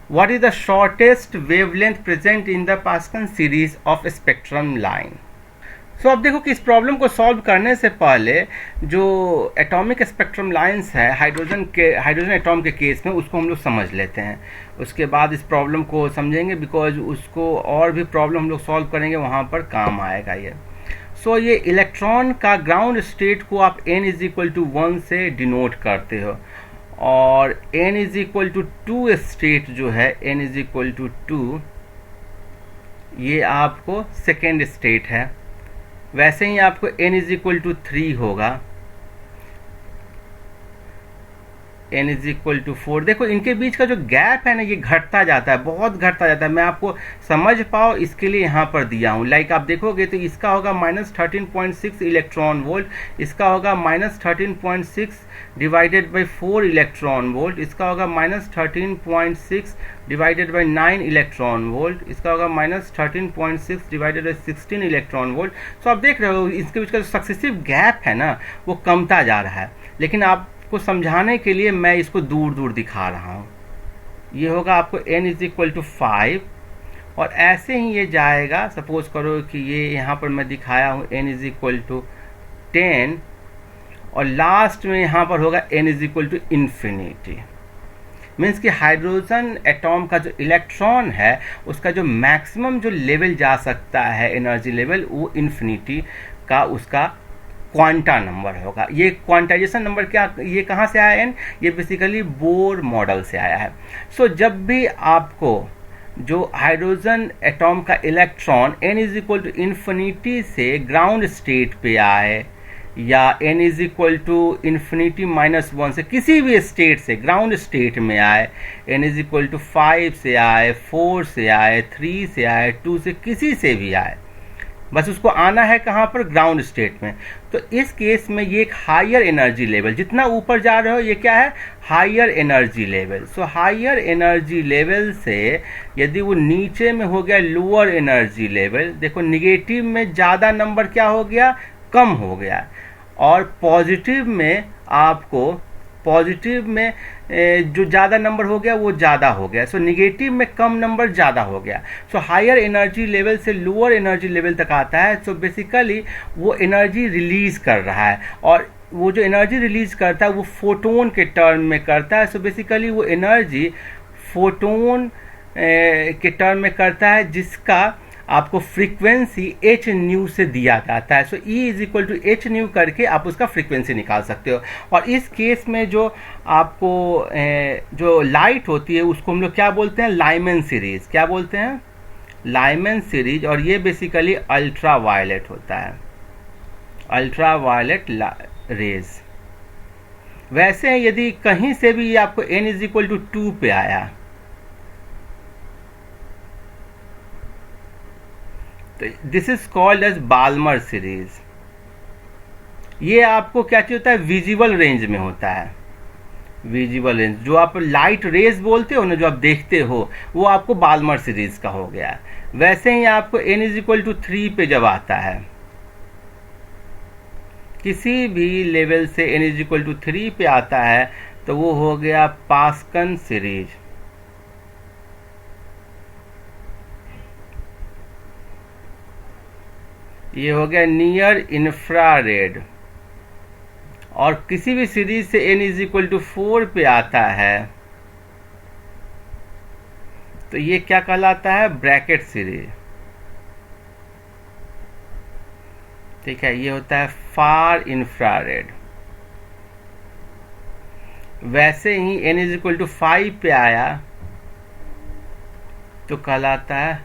What is the shortest wavelength present in the Pascal series of spectrum line. So अब देखो कि इस problem को सॉल्व करने से पहले जो एटॉमिक स्पेक्ट्रम लाइंस है हाइड्रोजन एटॉम के केस में, उसको हम लोग समझ लेते हैं। उसके बाद इस प्रॉब्लम को समझेंगे, बिकॉज उसको और भी प्रॉब्लम हम लोग सॉल्व करेंगे वहाँ पर काम आएगा ये। सो ये इलेक्ट्रॉन का ग्राउंड स्टेट को आप n=1 से डिनोट करते हो, और n=2 स्टेट जो है n=2 ये आपको सेकेंड स्टेट है। वैसे ही आपको n=3 होगा, n=4। देखो इनके बीच का जो गैप है ना, ये घटता जाता है, बहुत घटता जाता है। मैं आपको समझ पाओ इसके लिए यहाँ पर दिया हूँ। लाइक आप देखोगे तो इसका होगा -13.6 इलेक्ट्रॉन वोल्ट, इसका होगा -13.6 डिवाइडेड बाई 4 इलेक्ट्रॉन वोल्ट, इसका होगा -13.6 डिवाइडेड बाई 9 इलेक्ट्रॉन वोल्ट, इसका होगा -13.6 डिवाइडेड बाई 16 इलेक्ट्रॉन वोल्ट। सो आप देख रहे हो इसके बीच का जो सक्सेसिव गैप है ना, वो कमता जा रहा है। लेकिन आपको समझाने के लिए मैं इसको दूर दूर दिखा रहा हूँ। ये होगा आपको n=5, और ऐसे ही ये जाएगा। सपोज करो कि ये यहाँ पर मैं दिखाया हूँ n=10, और लास्ट में यहाँ पर होगा n=infinity। मीन्स कि हाइड्रोजन एटॉम का जो इलेक्ट्रॉन है, उसका जो मैक्सिमम जो लेवल जा सकता है, एनर्जी लेवल, वो इन्फिनिटी का उसका क्वांटा नंबर होगा। ये क्वांटाइजेशन नंबर क्या, ये कहाँ से आया n? ये बेसिकली बोर मॉडल से आया है। सो जब भी आपको जो हाइड्रोजन एटॉम का इलेक्ट्रॉन n=infinity से ग्राउंड स्टेट पे आए, या n=infinity -1 से किसी भी स्टेट से ग्राउंड स्टेट में आए, n=5 से आए, 4 से आए, 3 से आए, 2 से, किसी से भी आए, बस उसको आना है कहाँ पर? ग्राउंड स्टेट में। तो इस केस में ये एक हायर एनर्जी लेवल, जितना ऊपर जा रहे हो ये क्या है? Higher energy level. So higher energy level से यदि वो नीचे में हो गया लोअर एनर्जी लेवल, देखो निगेटिव में ज़्यादा नंबर क्या हो गया? कम हो गया। और पॉजिटिव में आपको, पॉजिटिव में जो ज़्यादा नंबर हो गया वो ज़्यादा हो गया। सो निगेटिव में कम नंबर ज़्यादा हो गया। सो हायर एनर्जी लेवल से लोअर एनर्जी लेवल तक आता है। सो बेसिकली वो एनर्जी रिलीज कर रहा है, और वो जो एनर्जी रिलीज करता है वो फोटोन के टर्म में करता है। सो बेसिकली वो एनर्जी फोटोन के टर्म में करता है, जिसका आपको फ्रीक्वेंसी h न्यू से दिया जाता है। सो E=h करके आप उसका फ्रीक्वेंसी निकाल सकते हो। और इस केस में जो आपको जो लाइट होती है उसको हम लोग क्या बोलते हैं? Lyman series. क्या बोलते हैं? Lyman series. और ये बेसिकली अल्ट्रा वायलेट होता है, अल्ट्रा वायलेट रेज। वैसे यदि कहीं से भी आपको n=2 पे आया, तो this is called as Balmer series. ये आपको क्या चाहिए होता है? विजिबल रेंज में होता है। विजिबल रेंज, जो आप लाइट रेज बोलते हो ना, जो आप देखते हो, वो आपको बाल्मर सीरीज का हो गया। वैसे ही आपको n=3 पे जब आता है, किसी भी लेवल से n=3 पे आता है, तो वो हो गया पास्कल सीरीज। ये हो गया नियर इंफ्रारेड। और किसी भी सीरीज से n=4 पे आता है, तो ये क्या कहलाता है? Brackett series. ठीक है, ये होता है फार इंफ्रारेड। वैसे ही n=5 पे आया तो कहलाता है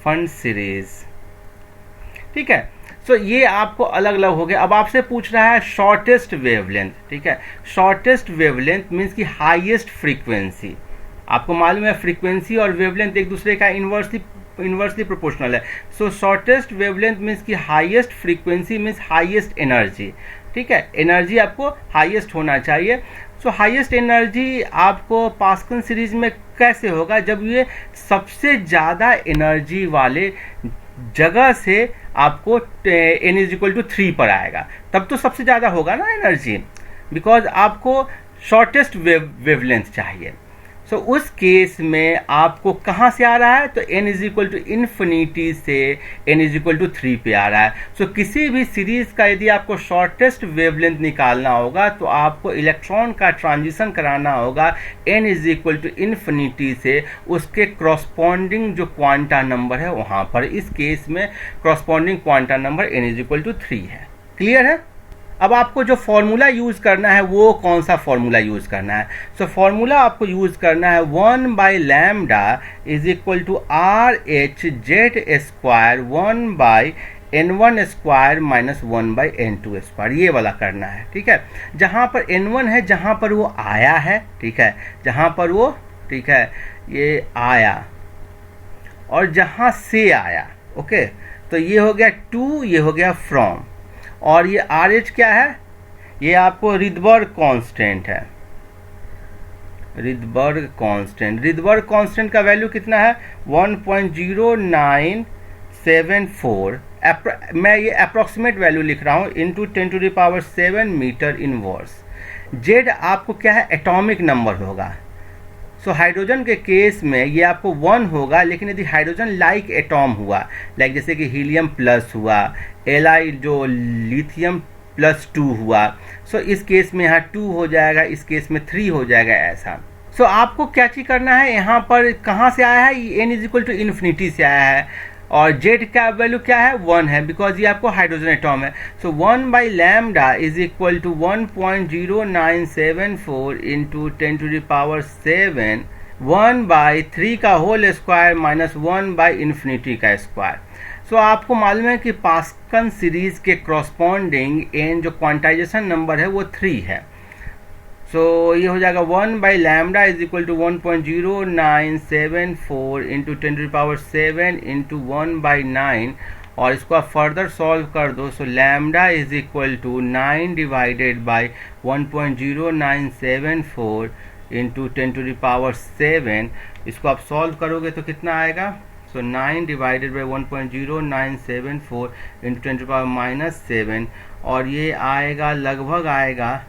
फन सीरीज। ठीक है। सो ये आपको अलग अलग हो गया। अब आपसे पूछ रहा है शॉर्टेस्ट वेवलेंथ। ठीक है, शॉर्टेस्ट वेवलेंथ मीन्स की हाईएस्ट फ्रीक्वेंसी। आपको मालूम है फ्रीक्वेंसी और वेवलेंथ एक दूसरे का इन्वर्सली प्रोपोर्शनल है। सो शॉर्टेस्ट वेवलेंथ मीन्स की highest frequency means highest energy. ठीक है, एनर्जी आपको हाईएस्ट होना चाहिए। सो हाईएस्ट एनर्जी आपको पास्कल सीरीज में कैसे होगा? जब ये सबसे ज़्यादा एनर्जी वाले जगह से आपको n=3 पर आएगा, तब तो सबसे ज़्यादा होगा ना एनर्जी, बिकॉज आपको शॉर्टेस्ट वेवलेंथ चाहिए। सो उस केस में आपको कहाँ से आ रहा है, तो n is equal to infinity से n इज इक्वल टू 3 पे आ रहा है। सो किसी भी सीरीज का यदि आपको शॉर्टेस्ट वेवलेंथ निकालना होगा तो आपको इलेक्ट्रॉन का ट्रांजिशन कराना होगा n is equal to infinity से उसके क्रॉसपॉन्डिंग जो क्वांटा नंबर है वहाँ पर। इस केस में corresponding quanta number n is equal to 3 है। क्लियर है? अब आपको जो फॉर्मूला यूज करना है वो कौन सा फॉर्मूला यूज करना है? सो फॉर्मूला आपको यूज करना है 1 by lambda is equal to R H Z square 1 by n1 square minus 1 by n2 square, ये वाला करना है। ठीक है, जहाँ पर n1 है, जहाँ पर वो आया है, ठीक है, जहाँ पर वो, ठीक है, ये आया और जहाँ से आया, ओके, तो ये हो गया टू, ये हो गया फ्रॉम, और ये आर एच क्या है, ये आपको रिडबर्ग कांस्टेंट है। रिडबर्ग कांस्टेंट का वैल्यू कितना है 1.0974, मैं ये अप्रोक्सीमेट वैल्यू लिख रहा हूँ, इंटू 10⁷ मीटर इनवर्स। जेड आपको क्या है, एटॉमिक नंबर होगा। सो हाइड्रोजन के केस में ये आपको 1 होगा, लेकिन यदि हाइड्रोजन लाइक एटॉम हुआ, लाइक जैसे कि हीलियम प्लस हुआ, एल जो लिथियम प्लस 2 हुआ, सो इस केस में यहाँ 2 हो जाएगा, इस केस में 3 हो जाएगा, ऐसा। सो आपको क्या चीज करना है, यहाँ पर कहाँ से आया है, n is equal to infinity से आया है, और z का वैल्यू क्या है 1 है, बिकॉज ये आपको हाइड्रोजन एटॉम है। So 1 by lambda is equal to 1.0974 into 10⁷, 1 by 3 का whole square minus 1 by infinity का स्क्वायर। सो आपको मालूम है कि पास्कल सीरीज के क्रॉसपॉन्डिंग एन जो क्वांटाइजेशन नंबर है वो 3 है। सो ये हो जाएगा 1 by lambda is equal to 1.0974 into 10⁷ into 1 by 9, और इसको आप फर्दर सॉल्व कर दो। So lambda is equal to 9 divided by 1.0974 into 10⁷, इसको आप सॉल्व करोगे तो कितना आएगा, सो 9 डिवाइडेड बाई 1.0974 इंटू 10⁻⁷, और ये आएगा लगभग आएगा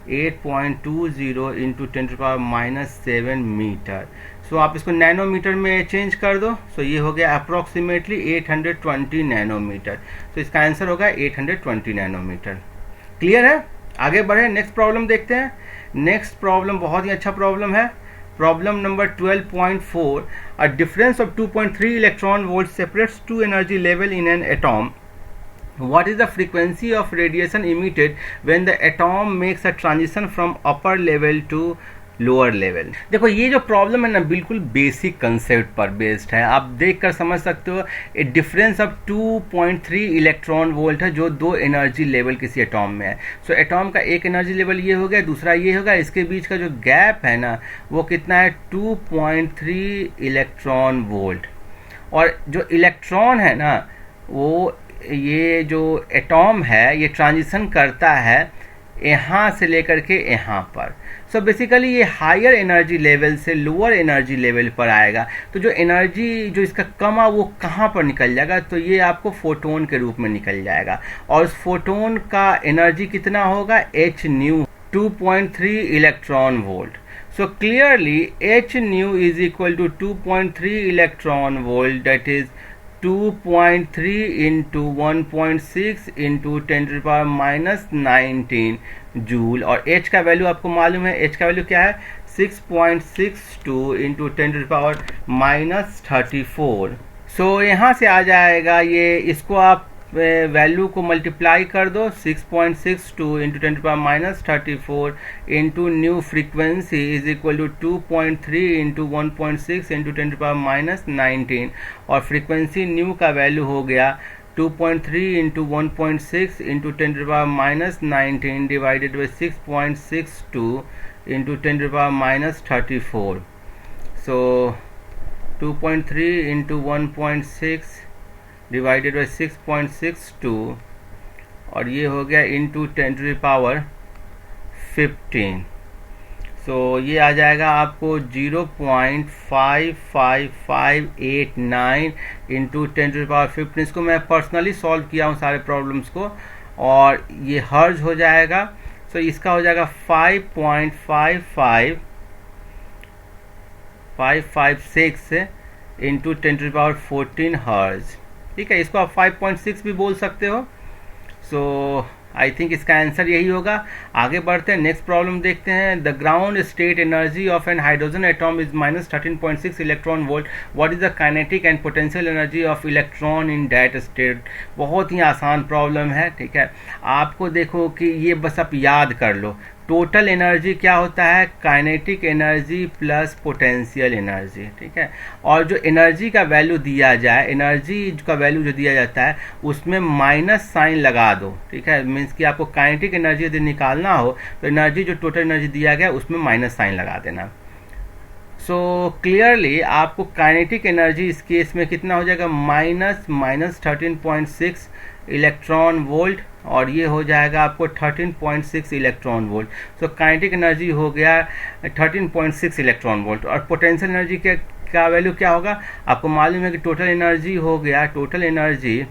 8.20 इंटू 10⁻⁷ मीटर। सो आप इसको नैनोमीटर में चेंज कर दो, सो ये हो गया अप्रॉक्सीमेटली 820 नैनोमीटर। तो इसका आंसर होगा 820 नैनोमीटर। क्लियर है? आगे बढ़े, नेक्स्ट प्रॉब्लम देखते हैं। नेक्स्ट प्रॉब्लम बहुत ही अच्छा प्रॉब्लम है। Problem number 12.4, a difference of 2.3 electron volt separates two energy level in an atom. What is the frequency of radiation emitted when the atom makes a transition from upper level to lower level? देखो ये जो problem है ना बिल्कुल basic concept पर based है, आप देख कर समझ सकते हो। ए डिफरेंस ऑफ 2.3 इलेक्ट्रॉन वोल्ट है जो दो एनर्जी लेवल किसी एटॉम में है। सो एटॉम का एक एनर्जी लेवल ये हो गया, दूसरा ये होगा, इसके बीच का जो गैप है ना वो कितना है 2.3 इलेक्ट्रॉन वोल्ट। और जो इलेक्ट्रॉन है ना वो ये जो एटॉम है ये ट्रांजिशन करता है यहाँ से लेकर के यहाँ पर। सो बेसिकली ये हायर एनर्जी लेवल से लोअर एनर्जी लेवल पर आएगा। तो जो एनर्जी जो इसका कम है वो कहाँ पर निकल जाएगा, तो ये आपको फोटोन के रूप में निकल जाएगा। और उस फोटोन का एनर्जी कितना होगा, h nu 2.3 electron volt. So clearly h nu is equal to 2.3 electron volt, that is 2.3 into 1.6 into 10⁻⁻19 joule. और h का वैल्यू आपको मालूम है, h का वैल्यू क्या है 6.62 इंटू 10⁻34। सो यहाँ से आ जाएगा ये, इसको आप वैल्यू को मल्टीप्लाई कर दो, 6.62 into 10⁻34 into nu frequency is equal to 2.3 into 1.6 into 10⁻19, और फ्रीक्वेंसी न्यू का वैल्यू हो गया 2.3 into 1.6 into 10⁻19 divided by 6.62 into 10⁻34। So 2.3 into 1.6 divided by 6.62, और ये हो गया इंटू 10⁻15। सो ये आ जाएगा आपको 0.55589 इंटू 10⁻15। इसको मैं पर्सनली सॉल्व किया हूँ सारे प्रॉब्लम्स को, और ये हर्ज हो जाएगा। सो इसका हो जाएगा 5.55 556 इंटू 10⁻14 हर्ज, ठीक है। इसको आप 5.6 भी बोल सकते हो। सो आई थिंक इसका आंसर यही होगा। आगे बढ़ते हैं, नेक्स्ट प्रॉब्लम देखते हैं। The ground state energy of an hydrogen atom is -13.6 electron volt. What is the kinetic and potential energy of electron in that state. बहुत ही आसान प्रॉब्लम है, ठीक है। आपको देखो कि ये बस आप याद कर लो, टोटल एनर्जी क्या होता है, kinetic energy plus potential energy, ठीक है। और जो एनर्जी का वैल्यू दिया जाए, एनर्जी का वैल्यू जो दिया जाता है उसमें माइनस साइन लगा दो, ठीक है। मीन्स कि आपको काइनेटिक एनर्जी यदि निकालना हो तो एनर्जी जो टोटल एनर्जी दिया गया उसमें माइनस साइन लगा देना। सो क्लियरली आपको काइनेटिक एनर्जी इस केस में कितना हो जाएगा, -13.6 इलेक्ट्रॉन वोल्ट, और ये हो जाएगा आपको 13.6 electron volt. So kinetic energy हो गया 13.6 इलेक्ट्रॉन वोल्ट। और पोटेंशियल एनर्जी का वैल्यू क्या होगा, आपको मालूम है कि टोटल एनर्जी हो गया, total energy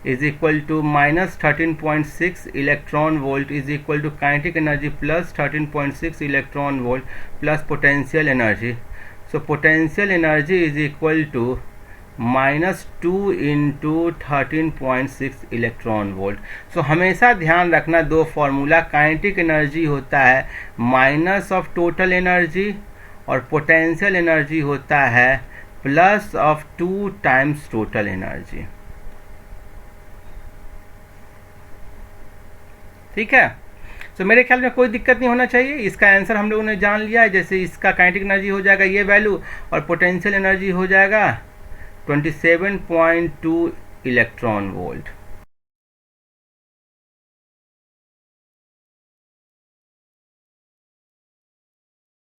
is equal to -13.6 electron volt is equal to kinetic energy plus 13.6 electron volt plus potential energy. So potential energy is equal to -2 into 13.6 electron volt. So हमेशा ध्यान रखना दो फॉर्मूला, काइनेटिक एनर्जी होता है minus of total energy और potential energy होता है plus of 2 times total energy, ठीक है। तो मेरे ख्याल में कोई दिक्कत नहीं होना चाहिए। इसका आंसर हम लोगों ने जान लिया है। जैसे इसका काइनेटिक एनर्जी हो जाएगा ये वैल्यू और पोटेंशियल एनर्जी हो जाएगा 27.2 इलेक्ट्रॉन वोल्ट।